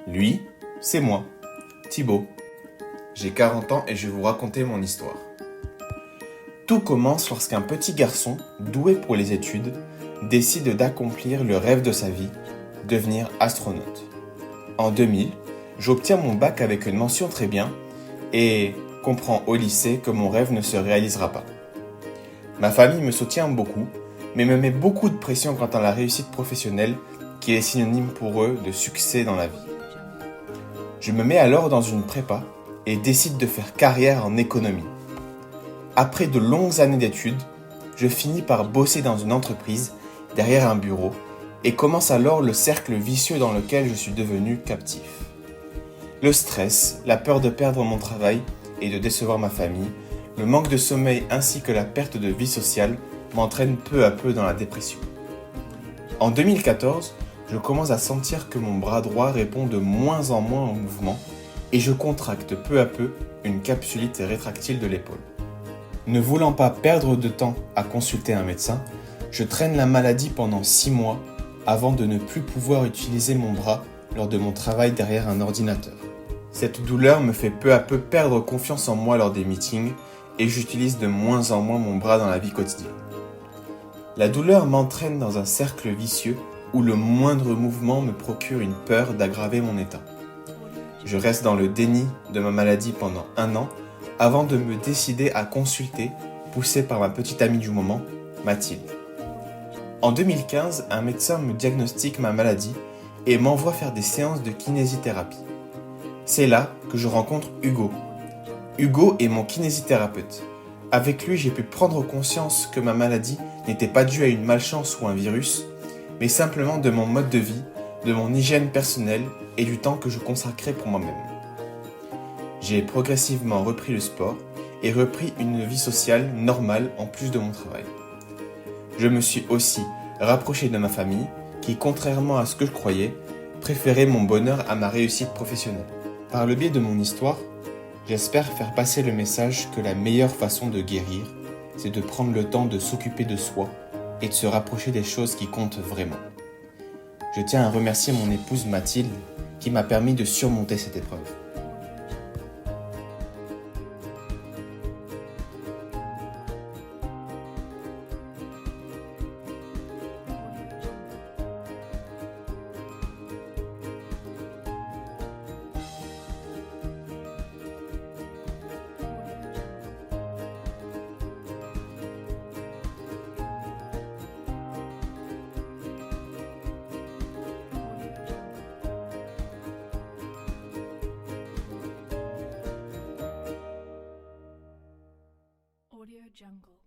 Lui, c'est moi, Thibaut. J'ai 40 ans et je vais vous raconter mon histoire. Tout commence lorsqu'un petit garçon, doué pour les études, décide d'accomplir le rêve de sa vie, devenir astronaute. En 2000, j'obtiens mon bac avec une mention très bien et comprends au lycée que mon rêve ne se réalisera pas. Ma famille me soutient beaucoup, mais me met beaucoup de pression quant à la réussite professionnelle qui est synonyme pour eux de succès dans la vie. Je me mets alors dans une prépa et décide de faire carrière en économie. Après de longues années d'études, je finis par bosser dans une entreprise, derrière un bureau, et commence alors le cercle vicieux dans lequel je suis devenu captif. Le stress, la peur de perdre mon travail et de décevoir ma famille, le manque de sommeil ainsi que la perte de vie sociale m'entraînent peu à peu dans la dépression. En 2014, je commence à sentir que mon bras droit répond de moins en moins au mouvement et je contracte peu à peu une capsulite rétractile de l'épaule. Ne voulant pas perdre de temps à consulter un médecin, je traîne la maladie pendant 6 mois avant de ne plus pouvoir utiliser mon bras lors de mon travail derrière un ordinateur. Cette douleur me fait peu à peu perdre confiance en moi lors des meetings et j'utilise de moins en moins mon bras dans la vie quotidienne. La douleur m'entraîne dans un cercle vicieux où le moindre mouvement me procure une peur d'aggraver mon état. Je reste dans le déni de ma maladie pendant 1 an avant de me décider à consulter, poussé par ma petite amie du moment, Mathilde. En 2015, un médecin me diagnostique ma maladie et m'envoie faire des séances de kinésithérapie. C'est là que je rencontre Hugo. Hugo est mon kinésithérapeute. Avec lui, j'ai pu prendre conscience que ma maladie n'était pas due à une malchance ou un virus, mais simplement de mon mode de vie, de mon hygiène personnelle et du temps que je consacrais pour moi-même. J'ai progressivement repris le sport et repris une vie sociale normale en plus de mon travail. Je me suis aussi rapproché de ma famille qui, contrairement à ce que je croyais, préférait mon bonheur à ma réussite professionnelle. Par le biais de mon histoire, j'espère faire passer le message que la meilleure façon de guérir, c'est de prendre le temps de s'occuper de soi et de se rapprocher des choses qui comptent vraiment. Je tiens à remercier mon épouse Mathilde qui m'a permis de surmonter cette épreuve. Audio Jungle.